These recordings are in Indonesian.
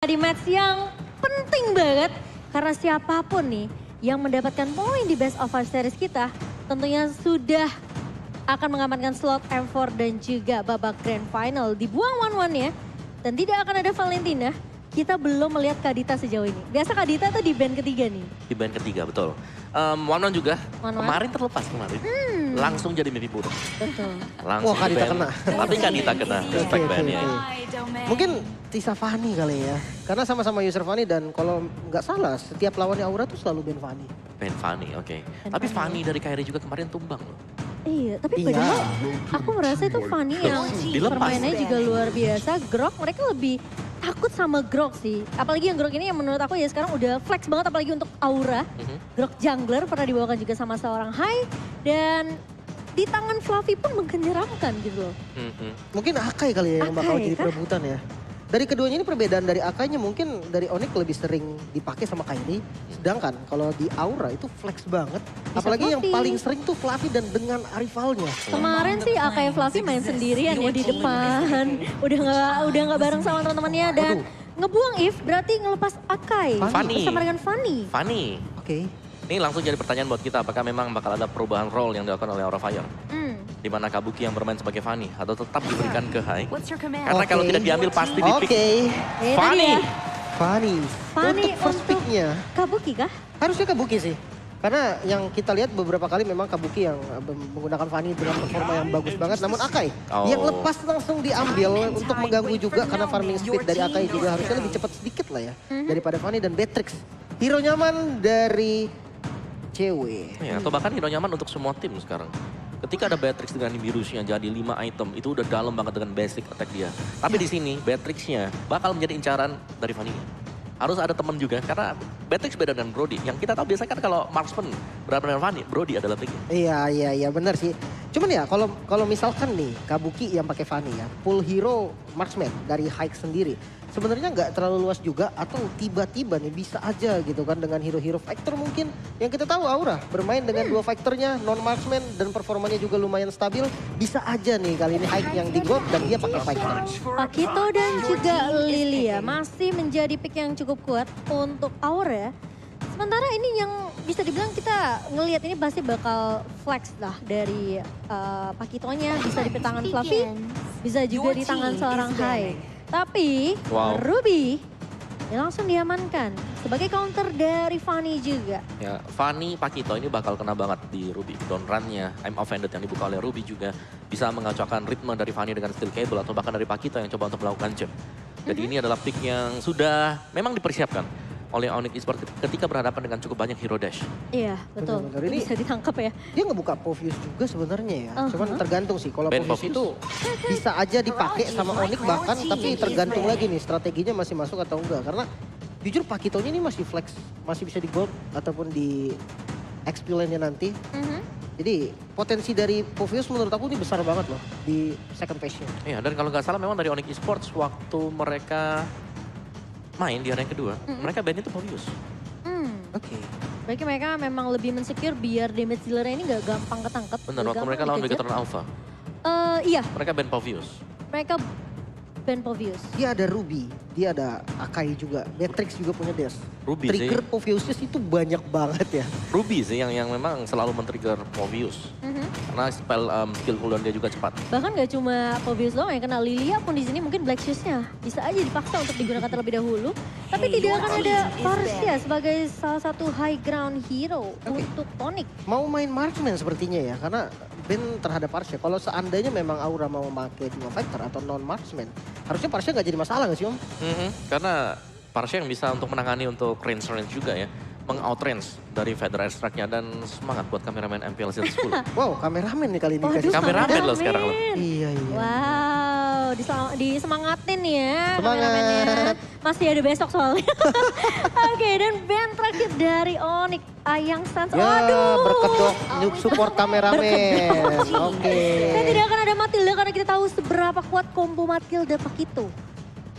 di match yang penting banget. Karena siapapun nih yang mendapatkan poin di Best of 5 Series kita tentunya sudah akan mengamankan slot M4 dan juga babak Grand Final. Dibuang 1-1 ya. Dan tidak akan ada Valentina. Kita belum melihat Kadita sejauh ini. Biasa Kadita tuh di band ketiga nih. Di band ketiga, betul. One juga, kemarin terlepas kemarin. Langsung jadi mimpi buruk. Betul. Langsung Wah, Kadita kena. Tapi Kadita kena, respect bandnya. Mungkin Tisa Fanny kali ya. Karena sama-sama user Fanny dan kalau nggak salah setiap lawannya Aura tuh selalu band Fanny. Band Fanny, oke. Tapi Fanny dari Kairi juga kemarin tumbang loh. Iya, tapi padahal aku merasa itu Fanny yang permainannya juga luar biasa. Grok mereka lebih takut sama Grok sih. Apalagi yang Grok ini yang menurut aku ya sekarang udah flex banget apalagi untuk Aura. Grok jungler pernah dibawakan juga sama seorang Hai. Dan di tangan Fluffy pun mengenyeramkan gitu loh. Mungkin Akai kali ya yang bakal Akai jadi kah? perebutan ya. Dari keduanya ini perbedaan dari Akainya mungkin dari Onyx lebih sering dipakai sama Kairi. Sedangkan kalau di Aura itu flex banget. Apalagi yang Fluffy. paling sering tuh Fluffy dan dengan rivalnya. Kemarin sih Akai Fluffy main sendirian ya di depan. Udah nggak bareng sama teman-temannya dan ngebuang If berarti ngelepas Akai Fanny. bersama dengan Fanny. Fanny. Oke. Ini langsung jadi pertanyaan buat kita, apakah memang bakal ada perubahan role yang dilakukan oleh Aura Fire? Di mana Kabuki yang bermain sebagai Fanny atau tetap diberikan ke Hai? Karena kalau tidak diambil pasti di pick Oke. Fanny. Fanny. Fanny Untuk first untuk pick-nya Kabuki kah? harusnya Kabuki sih. Karena yang kita lihat beberapa kali memang Kabuki yang menggunakan Fanny dengan performa yang bagus banget. Namun Akai yang lepas langsung diambil untuk mengganggu juga karena farming speed dari Akai juga harusnya lebih cepat sedikit lah ya. Daripada Fanny dan Beatrix. Hero nyaman dari cewek. Ya, atau bahkan hero nyaman untuk semua tim sekarang. Ketika ada Beatrix dengan Nimbirusnya jadi 5 item, itu udah dalam banget dengan basic attack dia. Tapi di sini Beatrixnya bakal menjadi incaran dari Fanny. Harus ada teman juga, karena Beatrix beda dengan Brody. Yang kita tahu biasanya kan kalau marksman berada dengan Fanny, Brody adalah picknya. Iya benar sih. Cuman ya kalau misalkan nih Kabuki yang pakai Fanny ya, full hero marksman dari Hike sendiri. Sebenarnya nggak terlalu luas juga atau tiba-tiba nih bisa aja gitu kan dengan hero-hero fighter mungkin. Yang kita tahu Aura bermain dengan dua fighternya non marksman dan performanya juga lumayan stabil. Bisa aja nih kali ini Hike yang di gold dan dia pakai fighter. Pakito dan juga Lilia masih menjadi pick yang cukup kuat untuk Aura. Sementara ini yang bisa dibilang kita ngelihat ini pasti bakal flex lah dari Pakitonya. Bisa di tangan Fluffy, bisa juga di tangan seorang Hai. Tapi Ruby yang langsung diamankan sebagai counter dari Fanny juga. Ya, Fanny Pakito ini bakal kena banget di Ruby. Down run-nya I'm Offended yang dibuka oleh Ruby juga bisa mengacaukan ritme dari Fanny dengan steel cable atau bahkan dari Pakito yang coba untuk melakukan jump. Jadi ini adalah pick yang sudah memang dipersiapkan oleh Onyx Esports ketika berhadapan dengan cukup banyak hero dash. Iya, betul. Benar-benar ini bisa ditangkap ya. dia ngebuka Povius juga sebenarnya ya. Cuman tergantung sih kalau Povius itu bisa aja dipakai sama Onyx bahkan tapi tergantung lagi nih strateginya masih masuk atau enggak. Karena jujur Pakitonya ini masih flex, masih bisa di gold ataupun di XP lane-nya nanti. Jadi potensi dari Povius menurut aku ini besar banget loh di second phase-nya. Iya, dan kalau nggak salah memang dari Onyx Esports waktu mereka main di arena yang kedua, mereka ban itu Povius. Oke. Berarti mereka memang lebih mensecure biar damage dealer-nya ini gak gampang ketangkep. Benar, waktu mereka lawan Megatron Alpha, Iya, mereka ban Povius. mereka ban Povius. Dia ada Ruby, dia ada Akai juga, Beatrix juga punya Dash. Ruby Trigger sih, Poviusnya itu banyak banget ya. Ruby sih yang memang selalu men-trigger Povius. Karena skill cooldown dia juga cepat. Bahkan gak cuma Povius doang yang kena, Lilia pun di sini mungkin Black Shoes-nya bisa aja dipaksa untuk digunakan terlebih dahulu. Tapi tidak akan ada Parsia sebagai salah satu high ground hero untuk Onyx. Mau main marksman sepertinya ya, karena ban terhadap Parsia. Kalau seandainya memang Aura mau memakai cuma fighter atau non marksman, harusnya Parsia nggak jadi masalah nggak sih Om? Karena Parsia yang bisa untuk menangani untuk range juga ya. Meng-outrange dari Feather Extract-nya dan semangat buat kameramen MPL Season 10. Wow, kameramen nih kali ini. Waduh, Kameramen loh sekarang loh. Iya. Wow, disemangatin ya Semangat. kameramennya. Masih ada besok soalnya. Oke, dan band terakhir dari Onyx, Ayang Sans. Ya, Waduh. berkedok new support kameramen. Oke. Dan tidak akan ada Matilda karena kita tahu seberapa kuat combo Matilda Pakito.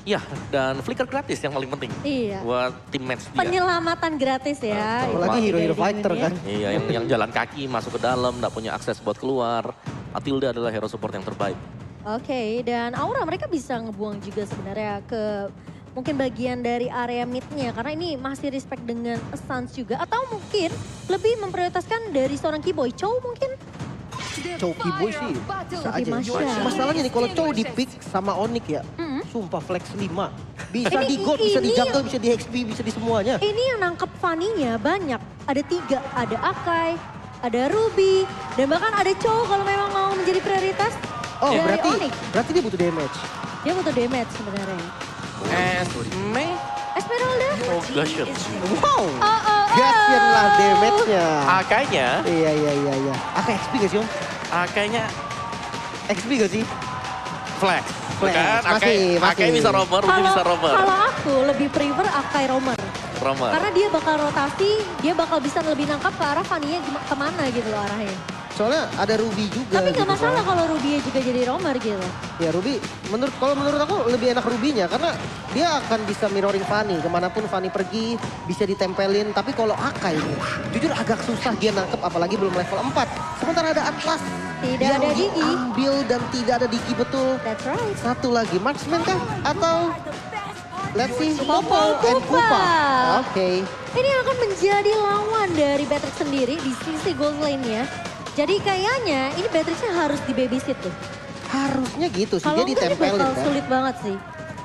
Iya, dan flicker gratis yang paling penting. Iya. Buat tim match dia. Penyelamatan gratis ya. Apalagi Itu hero-hero dari fighter gamenya. kan. Iya, yang jalan kaki masuk ke dalam, nggak punya akses buat keluar. Matilda adalah hero support yang terbaik. Oke, dan Aura mereka bisa ngebuang juga sebenarnya ke mungkin bagian dari area mid-nya. Karena ini masih respect dengan Sans juga. Atau mungkin lebih memprioritaskan dari seorang Keyboy. Chow mungkin? Chow Keyboy sih bisa aja. Masya. Masalahnya nih kalau Chow di pick sama Onyx ya, sumpah flex 5. Bisa di gold, bisa di jungle, bisa di XP, bisa di semuanya. Ini yang nangkep Fanny-nya banyak. Ada 3, ada Akai, ada Ruby, dan bahkan ada Chow kalau memang mau menjadi prioritas. Oh dari Onyx. berarti dia butuh damage. Dia butuh damage sebenarnya. Esmeralda. Oh, Gusion. Wow, Oh. Gusion lah damage-nya. Akainya, Iya. Akai XP gak sih Om? Akainya XP gak sih? flex. Flex, Bukan, masih. Akai bisa roamer, Ruby bisa roamer. Kalau aku lebih prefer Akai Roamer. Roamer. Karena dia bakal rotasi, dia bakal bisa lebih nangkap ke arah Fanny-nya kemana gitu loh arahnya. Soalnya ada Ruby juga. Tapi gitu gak masalah kan. kalau Ruby juga jadi roamer gitu. Ya Ruby, kalau menurut aku lebih enak Ruby-nya karena dia akan bisa mirroring Fanny. Kemanapun Fanny pergi bisa ditempelin. Tapi kalau Akai ini jujur agak susah dia nangkep apalagi belum level 4. Sementara ada Atlas. Tidak Dia ada mau Digi. diambil dan tidak ada Digi betul. That's right. Satu lagi marksman kah? Atau let's see, Popo and Kupa. Kupa. Oke. Ini akan menjadi lawan dari Beatrix sendiri di sisi gold lane-nya. Jadi kayaknya ini Beatrix-nya harus di babysit tuh. Harusnya gitu sih, Kalau dia enggak ini ditempelin bakal kan. sulit banget sih.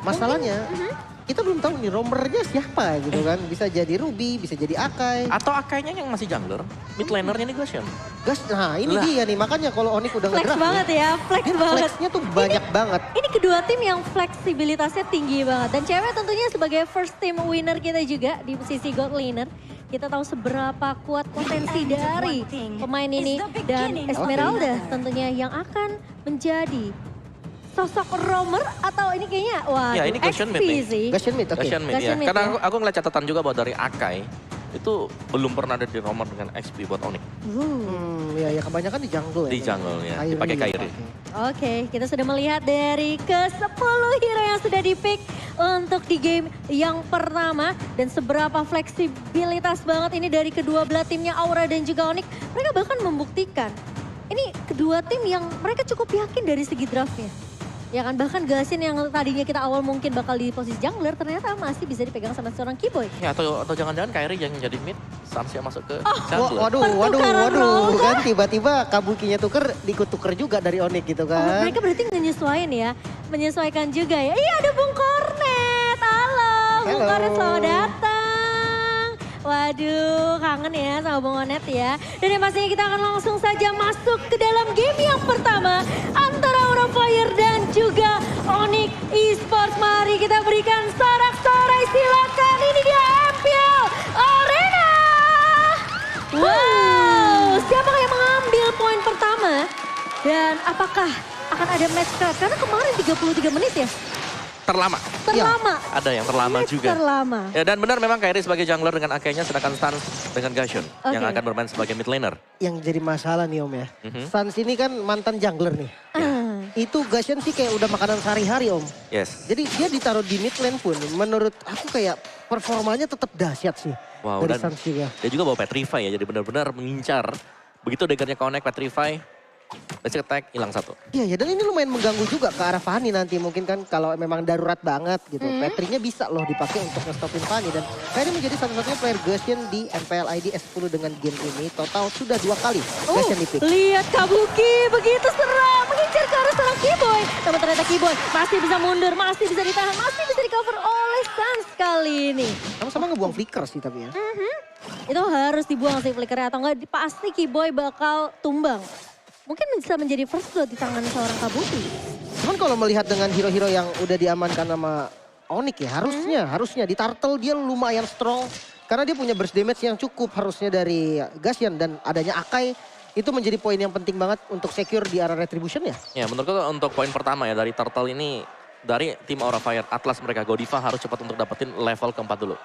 Masalahnya, kita belum tahu nih roamernya siapa gitu kan. Bisa jadi Ruby, bisa jadi Akai. Atau Akainya yang masih jungler, mid lanernya nih Gusion. Nah ini Lah. dia nih, makanya kalau Onyx udah Flex ngedraft banget ya, flex dia banget. flexnya tuh banyak banget. Ini kedua tim yang fleksibilitasnya tinggi banget. Dan cewek tentunya sebagai first team winner kita juga di sisi gold laner. Kita tahu seberapa kuat potensi dari pemain ini. Dan Esmeralda tentunya yang akan menjadi sosok roamer atau ini kayaknya wah Ya, ini Gusion XP mid nih. sih. Gusion mid, oke. Gusion mid Gusion ya. mid Karena ya. aku ngeliat catatan juga bahwa dari Akai itu belum pernah ada di roamer dengan XP buat Onyx. Ya kebanyakan di jungle ya. Di jungle ya, Kairi, dipakai Kairi. oke. Oke, kita sudah melihat dari ke-10 hero yang sudah di-pick untuk di game yang pertama. Dan seberapa fleksibilitas banget ini dari kedua belah timnya Aura dan juga Onyx. Mereka bahkan membuktikan, ini kedua tim yang mereka cukup yakin dari segi draftnya. Ya kan, bahkan Gasin yang tadinya kita awal mungkin bakal di posisi jungler, ternyata masih bisa dipegang sama seorang Keyboy. Ya, atau jangan-jangan Kairi yang jadi mid, Sans yang masuk ke jungler. Pertukaran role Kan tiba-tiba Kabukinya tuker juga dari Onyx gitu Oh, kan. mereka berarti menyesuaikan ya, menyesuaikan juga ya. Iya ada Bung Kornet, halo Bung Halo. Kornet selamat datang. Waduh kangen ya sama Bung Kornet ya. Dan yang pastinya kita akan langsung saja masuk ke dalam game yang pertama antara Aura Fire dan juga Onyx Esports. Mari kita berikan sorak-sorai, silakan ini dia MPL Arena. Wow, siapa yang mengambil poin pertama? Dan apakah akan ada match card? Karena kemarin 33 menit ya, Terlama. terlama. Ada yang terlama Match juga. terlama. Ya, dan benar memang Kairi sebagai jungler dengan Akainya, sedangkan Sans dengan Gusion yang Oke. akan bermain sebagai mid laner. Yang jadi masalah nih Om ya. Mhm. Sans ini kan mantan jungler nih. Ah, Itu Gusion sih kayak udah makanan sehari-hari Om. Yes. Jadi dia ditaruh di mid lane pun menurut aku kayak performanya tetap dahsyat sih. Wow, dari dan Sans juga. dia juga bawa Petrify ya, jadi benar-benar mengincar. Begitu daggernya connect Petrify, basic attack hilang satu. Iya ya, dan ini lumayan mengganggu juga ke arah Fanny nanti mungkin kan kalau memang darurat banget gitu. Patricknya bisa loh dipakai untuk nge-stopin Fanny dan Fanny menjadi satu-satunya player Gusion di MPL ID S10 dengan game ini. Total sudah 2 kali Gusion di pick. lihat Kabuki begitu serang mengincar ke arah seorang Keyboy. Namun ternyata Keyboy masih bisa mundur, masih bisa ditahan, masih bisa di cover oleh Sans kali ini. Sama-sama ngebuang flicker sih tapi ya. Itu harus dibuang sih flickernya atau enggak pasti Keyboy bakal tumbang. Mungkin bisa menjadi first blood di tangan seorang Kabuki. Cuman kalau melihat dengan hero-hero yang udah diamankan sama Onyx ya harusnya di turtle dia lumayan strong. Karena dia punya burst damage yang cukup harusnya dari Gusion dan adanya Akai itu menjadi poin yang penting banget untuk secure di arah retribution ya. Ya, menurutku untuk poin pertama ya dari Turtle ini, dari tim Aura Fire, Atlas mereka Godiva harus cepat untuk dapetin level keempat dulu.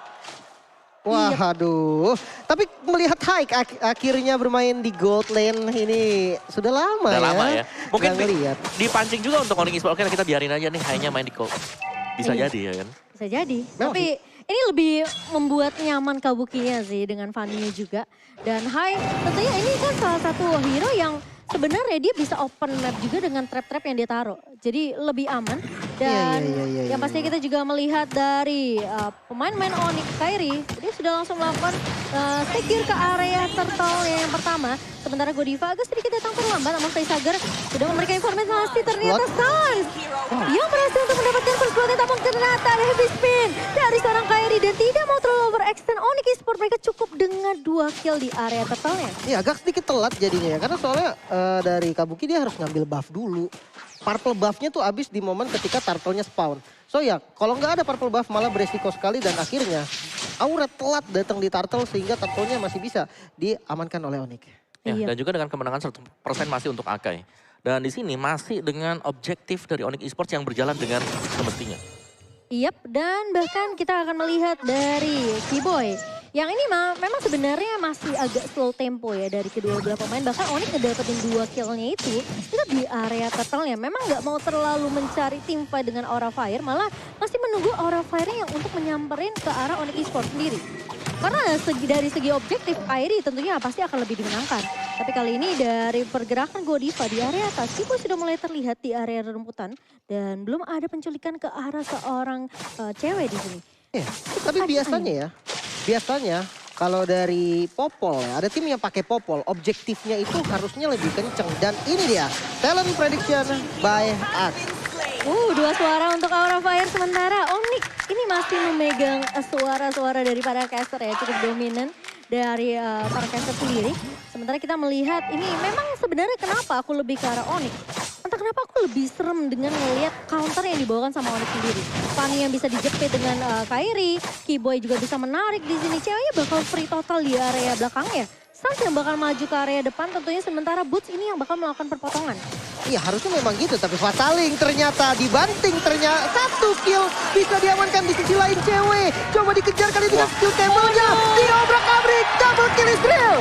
Wah, aduh. Tapi melihat Hike akhirnya bermain di gold lane ini sudah lama Udah ya. lama ya. Mungkin Nggak ngeliat. dipancing juga untuk Onyx Esports. Oke, kita biarin aja nih hanya main di gold. Bisa Iya. jadi ya kan. Bisa jadi. Memang Tapi ini lebih membuat nyaman Kabukinya sih dengan Fanny-nya juga. Dan Hai tentunya ini kan salah satu hero yang sebenarnya dia bisa open map juga dengan trap-trap yang dia taruh. Jadi lebih aman. Dan Iya, yang pastinya kita juga melihat dari pemain-pemain Onyx Kairi, dia sudah langsung melakukan secure ke area turtle yang pertama. Sementara Godiva agak sedikit datang terlambat, namun Facehugger sudah memberikan informasi ternyata Sans yang berhasil untuk mendapatkan first blood, namun ternyata ada heavy spin dari seorang Kairi dan tidak mau terlalu overextend. Onyx Esports mereka cukup dengan 2 kill di area turtle-nya. Iya agak sedikit telat jadinya ya, karena soalnya dari Kabuki dia harus ngambil buff dulu. Purple buff-nya tuh habis di momen ketika turtle-nya spawn. So ya, kalau nggak ada purple buff malah beresiko sekali dan akhirnya Aura telat datang di turtle sehingga turtle-nya masih bisa diamankan oleh Onyx. Ya, Iya. dan juga dengan kemenangan 100% masih untuk Akai. Dan di sini masih dengan objektif dari Onyx Esports yang berjalan dengan semestinya. Yap, dan bahkan kita akan melihat dari Keyboy. Yang ini memang sebenarnya masih agak slow tempo ya dari kedua belah pemain. Bahkan Onyx ngedapetin 2 kill-nya itu di area turtle-nya. Memang nggak mau terlalu mencari team fight dengan Aura Fire, malah masih menunggu Aura Fire-nya yang untuk menyamperin ke arah Onyx Esports sendiri. Karena dari segi objektif, Kairi tentunya pasti akan lebih dimenangkan. Tapi kali ini dari pergerakan Godiva di area atas, Keyboy sudah mulai terlihat di area rumputan. Dan belum ada penculikan ke arah seorang cewek di sini. Iya, tapi biasanya kalau dari Popol ya, ada tim yang pakai Popol, objektifnya itu harusnya lebih kenceng. Dan ini dia, talent prediction by Axe. 2 suara untuk Aura Fire, sementara Onyx ini masih memegang suara-suara dari para caster ya, cukup dominan dari para caster sendiri. Sementara kita melihat ini memang sebenarnya kenapa aku lebih ke arah Onyx. Entah kenapa aku lebih serem dengan melihat counter yang dibawakan sama Onyx sendiri. Fanny yang bisa dijepit dengan Kairi, Keyboy juga bisa menarik di sini. Ceweknya bakal free total di area belakangnya. Sans yang bakal maju ke area depan tentunya, sementara Boots ini yang bakal melakukan perpotongan. Iya harusnya memang gitu, tapi Fataling ternyata dibanting, ternyata 1 kill bisa diamankan di sisi lain cewek. Coba dikejar kali dengan skill cable-nya, diobrak-abrik, double kill Israel.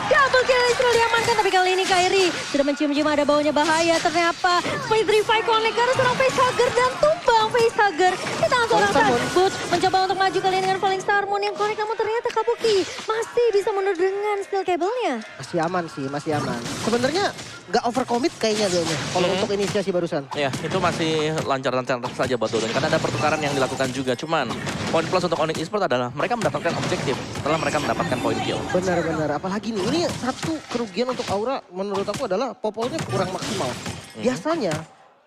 Double kill Israel diamankan, tapi kali ini Kairi sudah mencium-cium ada baunya bahaya. Ternyata Face Revive connect karena seorang Facehugger dan tumbang Facehugger. Di tangan seorang Sans. Boots mencoba untuk maju kali ini dengan Falling Star Moon yang connect, namun ternyata Kabuki masih bisa mundur dengan skill cable-nya. Masih aman sih, masih aman. Sebenarnya nggak overcommit kayaknya kalau untuk inisiasi barusan. Ya, itu masih lancar-lancar saja buat Dodon. Karena ada pertukaran yang dilakukan juga. Cuman, poin plus untuk Onyx Esports adalah mereka mendapatkan objektif setelah mereka mendapatkan poin kill. Benar-benar, apalagi nih, ini satu kerugian untuk Aura menurut aku adalah Popolnya kurang maksimal. Biasanya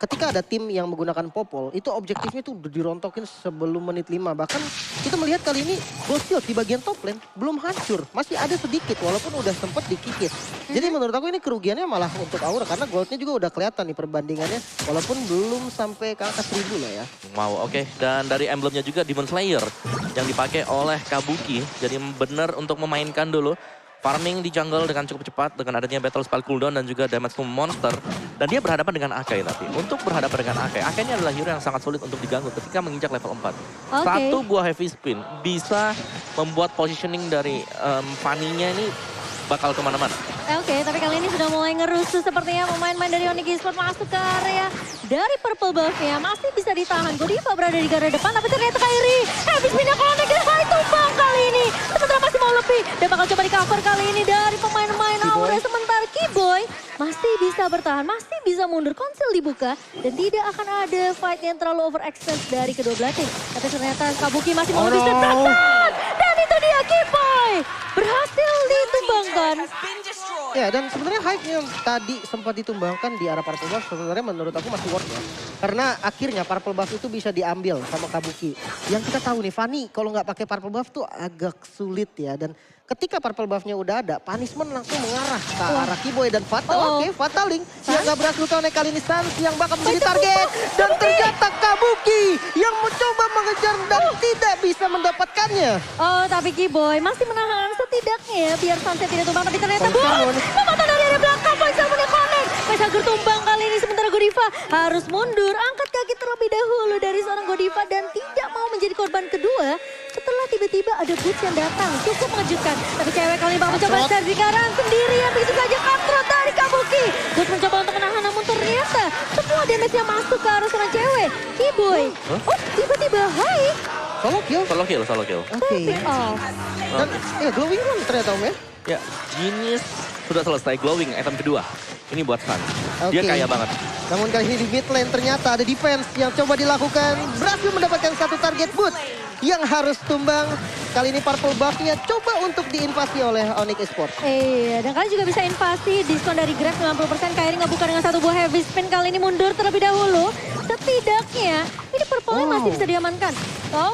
ketika ada tim yang menggunakan Popol, itu objektifnya tuh udah dirontokin sebelum menit 5. Bahkan kita melihat kali ini Ghost Shield di bagian top lane belum hancur. Masih ada sedikit walaupun udah sempet dikikis. Jadi menurut aku ini kerugiannya malah untuk Aura karena goldnya juga udah kelihatan nih perbandingannya. Walaupun belum sampai ke angka 1000 lah ya. Wow, oke. Dan dari emblemnya juga Demon Slayer yang dipakai oleh Kabuki. Jadi benar untuk memainkan dulu. Farming di jungle dengan cukup cepat dengan adanya battle spell cooldown dan juga damage to monster. Dan dia berhadapan dengan Akai tapi. Untuk berhadapan dengan Akai, Akai ini adalah hero yang sangat sulit untuk diganggu ketika menginjak level 4. Satu buah heavy spin bisa membuat positioning dari Fanny-nya ini bakal kemana-mana. Oke, tapi kali ini sudah mulai ngerusuh sepertinya pemain-pemain dari Onyx Esports masuk ke area dari purple buff-nya. Masih bisa ditahan. Godiva berada di garda depan, tapi ternyata Kairi habis pindah connect dan Kairi tumbang kali ini. Sementara masih mau lebih dan bakal coba di cover kali ini dari pemain-pemain Aura. Sementara Keyboy masih bisa bertahan, masih bisa mundur. Konsil dibuka dan tidak akan ada fight yang terlalu overextend dari kedua belah tim. Tapi ternyata Kabuki masih mau lebih step-step. Dan itu dia Keyboy berhasil ditumbangkan. Ya dan sebenarnya hype yang tadi sempat ditumbangkan di arah Purple Buff sebenarnya menurut aku masih worth ya. Karena akhirnya Purple Buff itu bisa diambil sama Kabuki. Yang kita tahu nih Fanny kalau nggak pakai Purple Buff tuh agak sulit ya. Dan ketika Purple Buff-nya udah ada, punishment langsung mengarah ke arah Keyboy dan Fatal. Oke, Fataling yang nggak berhasil connect kali ini Sans yang bakal menjadi target. Dan ternyata Kabuki yang mencoba mengejar dan tidak bisa mendapatkannya. Oh, tapi Keyboy masih menahan setidaknya biar Sunset tidak tumbang. Tapi ternyata memotong dari area belakang. Poinsalmonnya connect. Facehugger tumbang kali ini sementara Godiva harus mundur. Angkat kaki terlebih dahulu dari seorang Godiva dan tidak mau menjadi korban kedua. Setelah tiba-tiba ada Boots yang datang. Cukup mengejutkan. Tapi cewek kali ini bakal mencoba serjikaran sendirian. Begitu saja katrot dari Kabuki. Boots mencoba untuk menahan namun ternyata semua damage yang masuk ke arah seorang cewek. Keyboy. Oh, tiba-tiba hai. Solo kill. Solo kill, solo kill. Oke. Dan ya glowing run ternyata Om ya. Ya, Genius sudah selesai glowing item kedua. Ini buat Suns. Dia Oke. kaya banget. Namun kali ini di mid lane ternyata ada defense yang coba dilakukan. Berhasil mendapatkan satu target boot yang harus tumbang. Kali ini purple buff-nya coba untuk diinvasi oleh Onyx Esports. Iya, dan kalian juga bisa invasi diskon dari Grab 90%. Kairi ngebuka dengan satu buah heavy spin. Kali ini mundur terlebih dahulu. Setidaknya ini purple-nya masih bisa diamankan.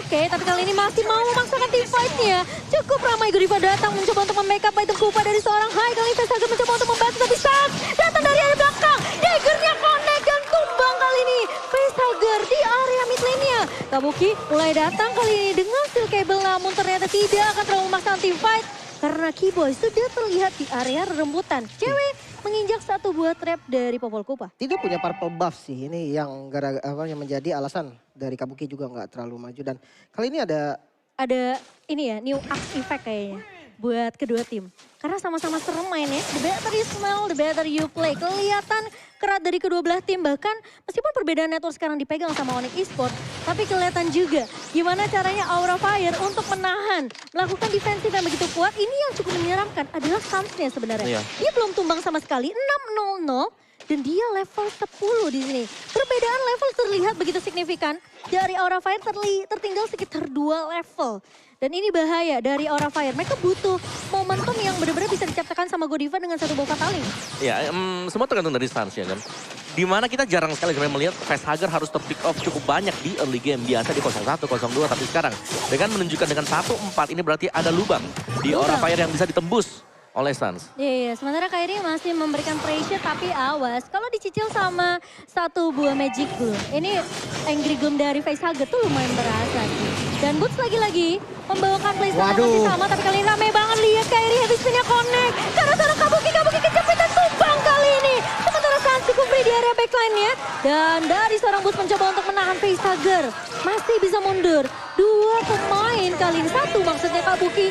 Oke, tapi kali ini masih mau memaksakan team fight-nya. Cukup ramai Godiva datang mencoba untuk membackup item Kupa dari seorang Hai. Kali ini Facehager mencoba untuk membantu tapi Suns datang dari area belakang. Daggernya connect dan tumbang kali ini. Facehager di area mid lane-nya. Kabuki mulai datang kali ini dengan steel cable namun ternyata tidak akan terlalu memaksakan team fight. Karena Keyboy sudah terlihat di area rembutan. Cewek menginjak satu buah trap dari Popol Kupa. Tidak punya purple buff sih. Ini yang yang menjadi alasan dari Kabuki juga nggak terlalu maju. Dan kali ini ada ini ya, new axe effect kayaknya buat kedua tim. Karena sama-sama serem mainnya, the better you smell, the better you play. Kelihatan kerat dari kedua belah tim, bahkan meskipun perbedaan network sekarang dipegang sama Onyx Esports, tapi kelihatan juga gimana caranya Aura Fire untuk menahan, melakukan defensif yang begitu kuat. Ini yang cukup menyeramkan adalah Suns-nya sebenarnya. Iya. Dia belum tumbang sama sekali, 6-0-0. Dan dia level 10 di sini. Perbedaan level terlihat begitu signifikan. Dari Aura Fire tertinggal sekitar 2 level. Dan ini bahaya dari Aura Fire. Mereka butuh momentum yang benar-benar bisa diciptakan sama Godiva dengan satu buah Fataling. Ya, semua tergantung dari Suns ya kan. Dimana kita jarang sekali sebenarnya melihat Facehager harus ter-pick off cukup banyak di early game. Biasa di 0-1, 0-2, tapi sekarang dengan menunjukkan dengan 1-4 ini berarti ada lubang di Aura Fire yang bisa ditembus oleh Suns. Iya, sementara Kairi masih memberikan pressure tapi awas. Kalau dicicil sama satu buah Magic Gloom, ini Angry Gloom dari Facehager tuh lumayan berasa sih. Dan Boots lagi-lagi membawakan playstyle yang masih sama, tapi kali ini rame banget. Lihat Kairi habis spinnya connect. Karena seorang Kabuki kejepit dan tumbang kali ini. Sementara Suns cukup free di area backline-nya. Dan dari seorang Boots mencoba untuk menahan Facehager. Masih bisa mundur. Dua pemain kali ini, satu maksudnya Kabuki.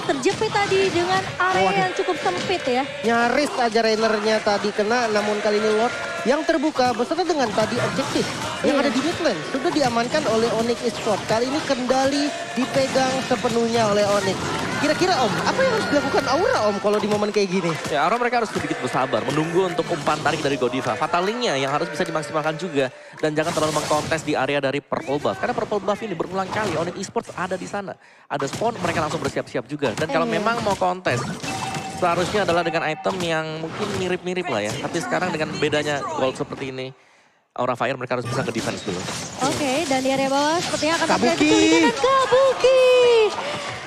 Terjepit tadi dengan area yang cukup sempit ya. nyaris aja rainernya tadi kena, namun kali ini Lord yang terbuka beserta dengan tadi objektif yang ada di mid lane sudah diamankan oleh Onyx Esports. Kali ini kendali dipegang sepenuhnya oleh Onyx. Kira-kira Om, apa yang harus dilakukan Aura Om kalau di momen kayak gini? Ya, Aura mereka harus sedikit bersabar, menunggu untuk umpan tarik dari Godiva. Fatalingnya yang harus bisa dimaksimalkan juga. Dan jangan terlalu mengkontes di area dari Purple Buff. Karena Purple Buff ini berulang kali, Onyx Esports ada di sana. Ada spawn, mereka langsung bersiap-siap juga. Dan kalau memang mau kontes, seharusnya adalah dengan item yang mungkin mirip-mirip lah ya. Tapi sekarang dengan bedanya gold seperti ini, Aura Fire mereka harus bisa ke defense dulu. Oke, dan di area bawah sepertinya akan terjadi Kabuki. kesulitan dan Kabuki.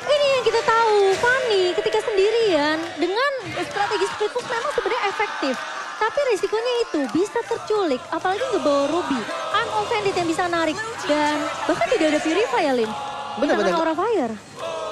Ini yang kita tahu, Fanny ketika sendirian dengan strategi split push memang sebenarnya efektif. Tapi risikonya itu bisa terculik, apalagi ngebawa Ruby. Unoffended yang bisa narik. Dan bahkan tidak ada Purify ya, Lin. Benar-benar. Aura Fire.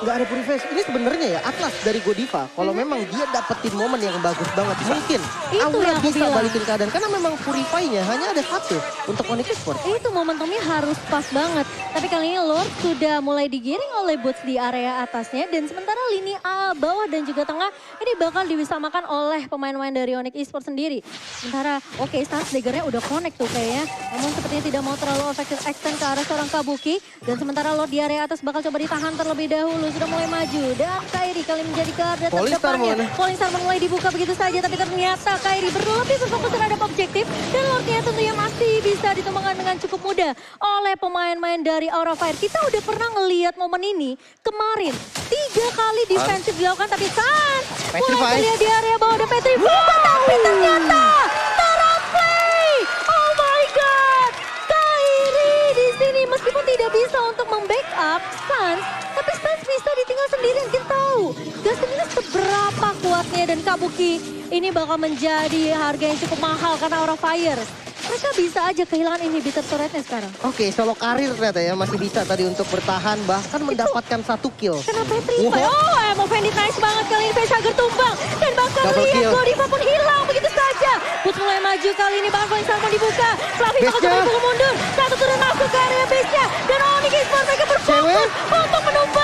Nggak ada purifier. Ini sebenarnya ya Atlas dari Godiva. Kalau memang dia dapetin momen yang bagus banget, mungkin Itu Aura yang aku bisa bilang. balikin keadaan. Karena memang purify-nya hanya ada satu untuk Onyx Esports. Itu momentumnya harus pas banget. Tapi kali ini Lord sudah mulai digiring oleh Boots di area atasnya. Dan sementara lini A, bawah dan juga tengah ini bakal diwisamakan oleh pemain-pemain dari Onyx Esports sendiri. Sementara oke, Suns daggernya udah connect tuh kayaknya. Namun sepertinya tidak mau terlalu effective extend ke arah seorang Kabuki. Dan sementara Lord di area atas bakal coba ditahan terlebih dahulu. Sudah mulai maju. Dan Kairi kali menjadi garda terdepannya. Falling Star mulai dibuka begitu saja. Tapi ternyata Kairi berlebih berfokus terhadap objektif. Dan Lordnya tentunya masih bisa ditumbangkan dengan cukup mudah oleh pemain-pemain dari Aura Fire. Kita udah pernah ngelihat momen ini kemarin. 3 kali defensif dilakukan. Tapi Suns mulai terlihat di area bawah. Ada Petrify. Tapi ternyata terplay. Oh my God. Kairi di sini meskipun tidak bisa untuk membackup Suns. Tapi Suns bisa ditinggal sendirian. Kita tahu Gaston ini seberapa kuatnya. Dan Kabuki ini bakal menjadi harga yang cukup mahal karena Aura Fire. Mereka bisa aja kehilangan inhibitor turretnya sekarang. Oke, solo karir ternyata ya masih bisa tadi untuk bertahan bahkan mendapatkan 1 kill. Kena Petrify. Oh, Emo Bandit nice banget kali ini. Facehager tumbang. Dan bahkan Double lihat kill. Godiva pun hilang begitu saja. Boots mulai maju kali ini. Bahkan Falling Star pun dibuka. Fluffy bakal Base-nya. coba dipukul mundur. Satu turun masuk ke area base-nya. Dan Onyx Esports mereka berfokus untuk menumpang